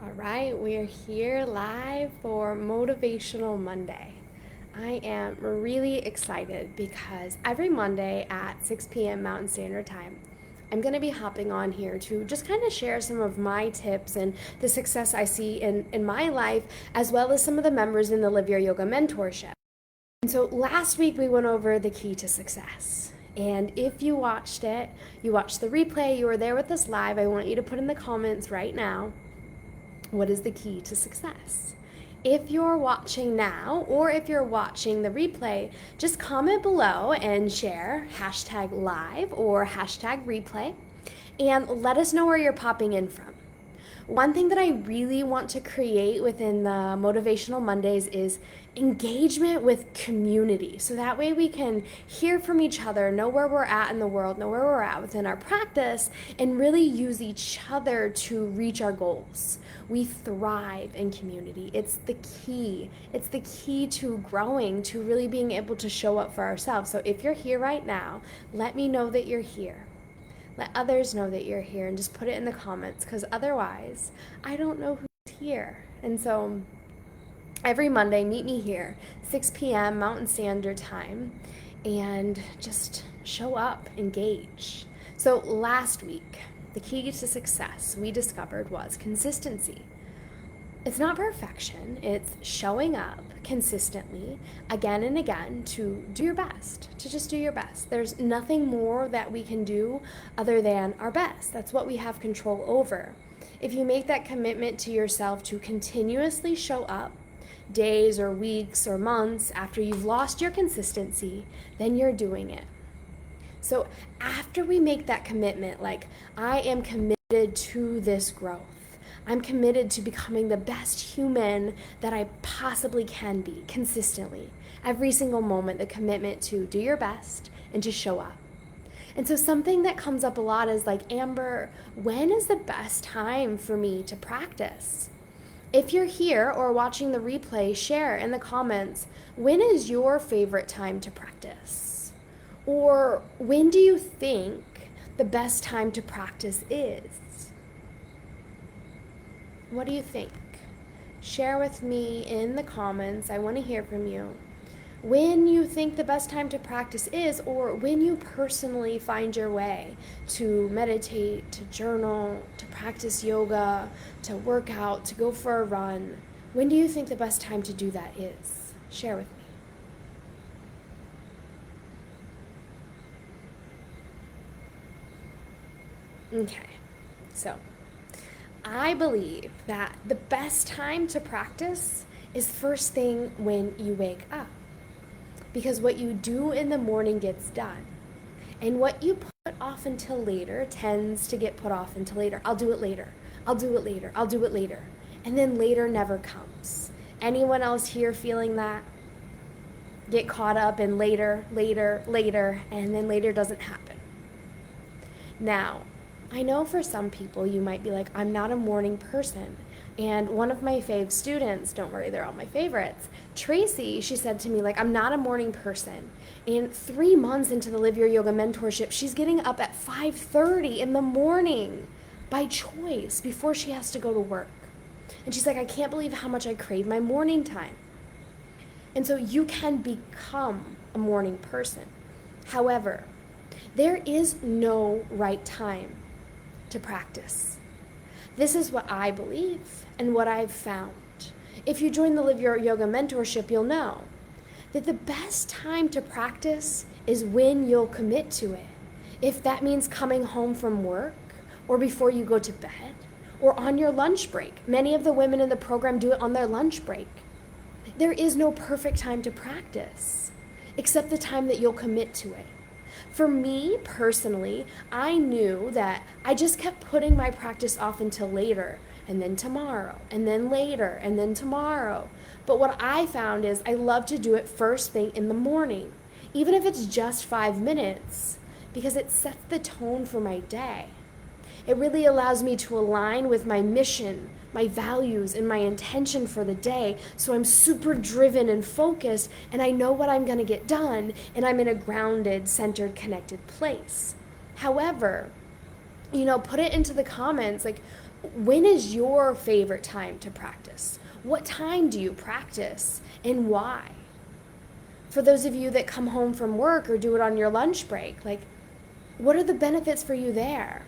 All right, we are here live for Motivational Monday. I am really excited because every Monday at 6 p.m. Mountain Standard Time, I'm going to be hopping on here to just kind of share some of my tips and the success I see in my life, as well as some of the members in the Live Your Yoga mentorship. And so last week we went over the key to success. And if you watched it, you watched the replay, you were there with us live, I want you to put in the comments right now, what is the key to success? If you're watching now or if you're watching the replay, just comment below and share hashtag live or hashtag replay and let us know where you're popping in from. One thing that I really want to create within the Motivational Mondays is engagement with community. So that way we can hear from each other, know where we're at in the world, know where we're at within our practice, and really use each other to reach our goals. We thrive in community. It's the key. It's the key to growing, to really being able to show up for ourselves. So if you're here right now, let me know that you're here. Let others know that you're here and just put it in the comments, because otherwise I don't know who's here. And so every Monday, meet me here, 6 p.m. Mountain Standard Time, and just show up, engage. So last week, the key to success we discovered was consistency. It's not perfection, it's showing up consistently again and again to do your best, to just do your best. There's nothing more that we can do other than our best. That's what we have control over. If you make that commitment to yourself to continuously show up, days or weeks or months after you've lost your consistency, then you're doing it. So after we make that commitment, like I am committed to this growth, I'm committed to becoming the best human that I possibly can be consistently. Every single moment, the commitment to do your best and to show up. And so something that comes up a lot is like, Amber, when is the best time for me to practice? If you're here or watching the replay, share in the comments, when is your favorite time to practice? Or when do you think the best time to practice is? What do you think? Share with me in the comments. I want to hear from you. When you think the best time to practice is, or when you personally find your way to meditate, to journal, to practice yoga, to work out, to go for a run. When do you think the best time to do that is? Share with me. Okay, so I believe that the best time to practice is first thing when you wake up. Because what you do in the morning gets done. And what you put off until later tends to get put off until later. I'll do it later. I'll do it later. I'll do it later. And then later never comes. Anyone else here feeling that? Get caught up in later, later, later, and then later doesn't happen. Now, I know for some people you might be like, I'm not a morning person. And one of my fave students, don't worry, they're all my favorites, Tracy, she said to me, like, I'm not a morning person. And 3 months into the Live Your Yoga mentorship, she's getting up at 5:30 in the morning by choice before she has to go to work. And she's like, I can't believe how much I crave my morning time. And so you can become a morning person. However, there is no right time to practice. This is what I believe and what I've found. If you join the Live Your Yoga mentorship, you'll know that the best time to practice is when you'll commit to it. If that means coming home from work or before you go to bed or on your lunch break. Many of the women in the program do it on their lunch break. There is no perfect time to practice except the time that you'll commit to it. For me personally, I knew that I just kept putting my practice off until later, and then tomorrow, and then later, and then tomorrow. But what I found is I love to do it first thing in the morning, even if it's just 5 minutes, because it sets the tone for my day. It really allows me to align with my mission, my values, and my intention for the day. So I'm super driven and focused, and I know what I'm going to get done, and I'm in a grounded, centered, connected place. However, Put it into the comments. Like, when is your favorite time to practice? What time do you practice and why? For those of you that come home from work or do it on your lunch break, like, what are the benefits for you there?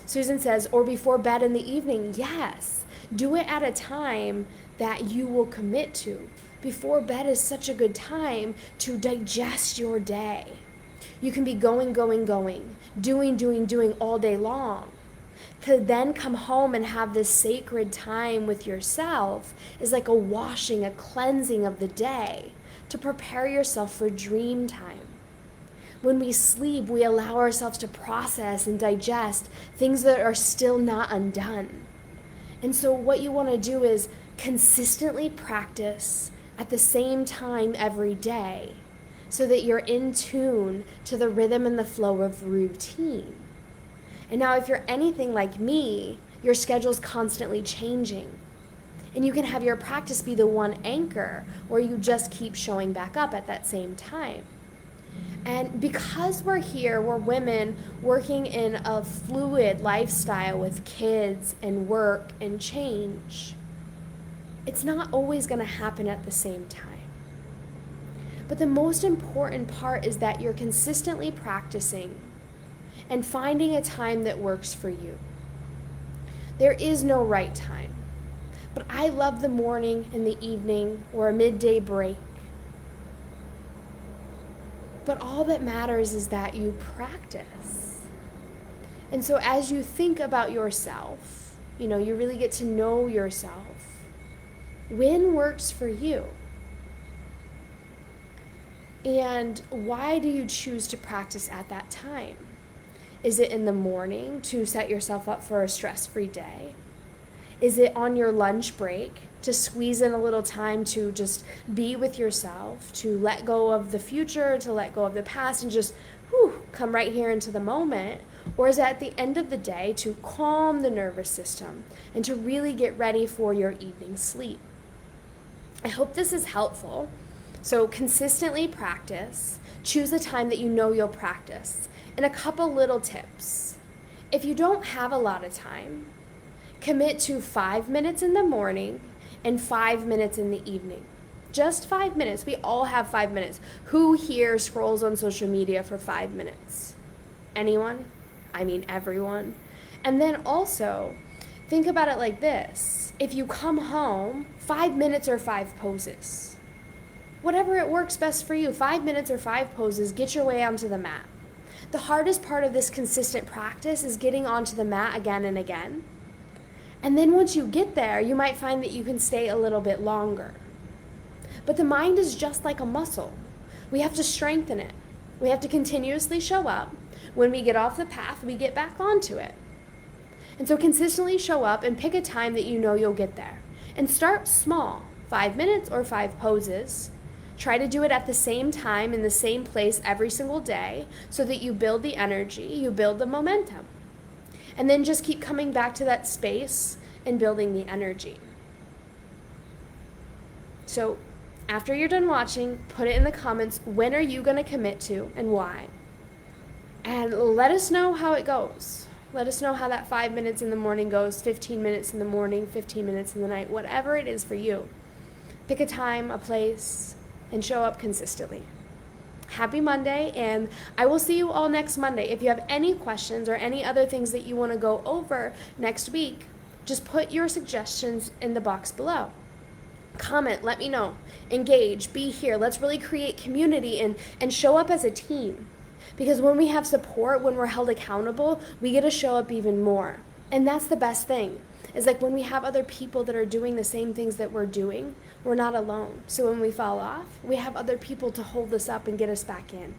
Susan says, or before bed in the evening. Yes, do it at a time that you will commit to. Before bed is such a good time to digest your day. You can be going, doing all day long. To then come home and have this sacred time with yourself is like a washing, a cleansing of the day to prepare yourself for dream time. When we sleep, we allow ourselves to process and digest things that are still not undone. And so what you want to do is consistently practice at the same time every day so that you're in tune to the rhythm and the flow of routine. And now if you're anything like me, your schedule's constantly changing. And you can have your practice be the one anchor where you just keep showing back up at that same time. And because we're women working in a fluid lifestyle with kids and work and change, it's not always going to happen at the same time. But the most important part is that you're consistently practicing and finding a time that works for you. There is no right time, but I love the morning and the evening or a midday break. But all that matters is that you practice. And so as you think about yourself, you really get to know yourself. When works for you? And why do you choose to practice at that time? Is it in the morning to set yourself up for a stress-free day? Is it on your lunch break to squeeze in a little time to just be with yourself, to let go of the future, to let go of the past, and just come right here into the moment? Or is it at the end of the day to calm the nervous system and to really get ready for your evening sleep? I hope this is helpful. So consistently practice. Choose a time that you know you'll practice. And a couple little tips. If you don't have a lot of time, commit to 5 minutes in the morning and 5 minutes in the evening. Just 5 minutes. We all have 5 minutes. Who here scrolls on social media for 5 minutes? Anyone? I mean, everyone. And then also, think about it like this. If you come home, 5 minutes or 5 poses. Whatever it works best for you, 5 minutes or 5 poses, get your way onto the mat. The hardest part of this consistent practice is getting onto the mat again and again. And then once you get there, you might find that you can stay a little bit longer. But the mind is just like a muscle. We have to strengthen it. We have to continuously show up. When we get off the path, we get back onto it. And so consistently show up and pick a time that you know you'll get there. And start small, 5 minutes or 5 poses. Try to do it at the same time in the same place every single day so that you build the energy, you build the momentum. And then just keep coming back to that space and building the energy. So after you're done watching, put it in the comments, when are you going to commit to and why? And let us know how it goes. Let us know how that 5 minutes in the morning goes, 15 minutes in the morning, 15 minutes in the night, whatever it is for you. Pick a time, a place, and show up consistently. Happy Monday, and I will see you all next Monday. If you have any questions or any other things that you want to go over next week, just put your suggestions in the box below. Comment, let me know, engage, be here. Let's really create community and show up as a team. Because when we have support, when we're held accountable, we get to show up even more. And that's the best thing, is like when we have other people that are doing the same things that we're doing, we're not alone. So when we fall off, we have other people to hold us up and get us back in.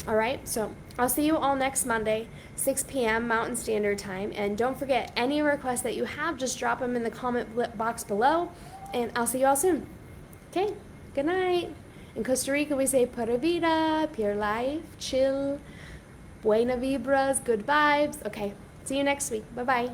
All right, so I'll see you all next Monday, 6 p.m. Mountain Standard Time. And don't forget, any requests that you have, just drop them in the comment box below, and I'll see you all soon. Okay, good night. In Costa Rica, we say pura vida, pure life, chill, buena vibras, good vibes. Okay, see you next week. Bye-bye.